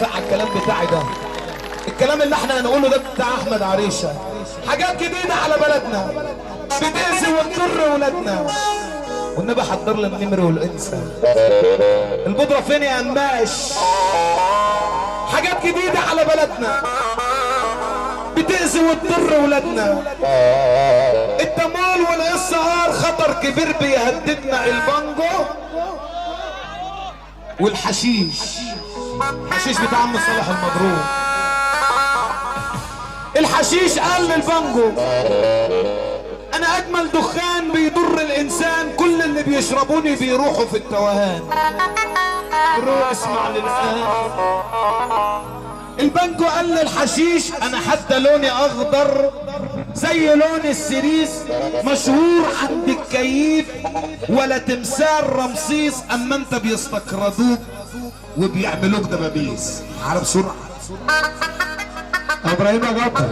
على الكلام بتاعي ده، الكلام اللي احنا هنقوله ده بتاع احمد عريشه، حاجات جديده على بلدنا بتأذي وتضر ولادنا. والنبي حضر لي النمر والانثى. البودره فين يا قماش؟ حاجات جديده على بلدنا بتأذي وتضر ولادنا. التمول والإصهار خطر كبير بيهددنا. البانجو والحشيش، الحشيش بتاع عم صالح المضروب. الحشيش قال للبانجو انا اجمل دخان بيضر الانسان، كل اللي بيشربوني بيروحوا في التوهان. روح اسمع للآن. البانجو قال للحشيش انا حتى لوني اخضر زي لون السريس، مشهور عند الكيف ولا تمثال رمسيس، اما انت بيستقردوك وبيعملوك دبابيس. عارف بسرعه ابراهيم يا جبر.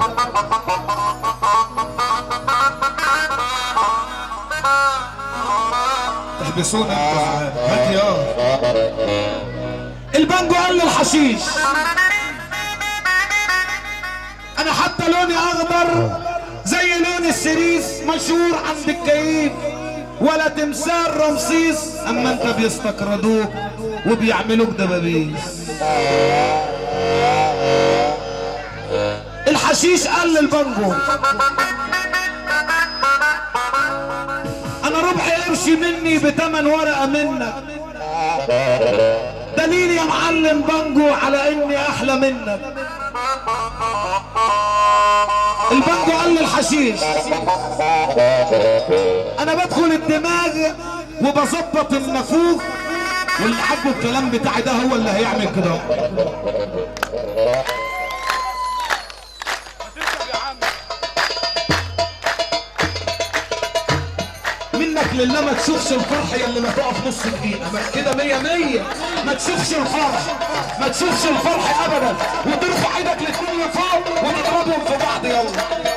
تحبسونا هات يا. البانجو قال للحشيش انا حتى لوني اخضر زي لون السريس، مشهور عند الكيف ولا تمثال رمسيس، اما انت بيستقردوك وبيعملوك دبابيس. الحشيش قال للبانجو انا ربع قرش مني بتمن ورقه منك، دليل يا معلم بانجو على اني احلى منك. البانجو قال للحشيش انا بدخل الدماغ وبظبط النافوخ، واللي عاجبه الكلام بتاعي ده هو اللي هيعمل كده. منك لله ما تشوفش الفرح يا اللي ما تقف نص دقيقة كده 100 100. ما تشوفش الفرح، ما تشوفش الفرح ابدا، وترفع ايدك للدنيا فوق ونضربهم في بعض. يلا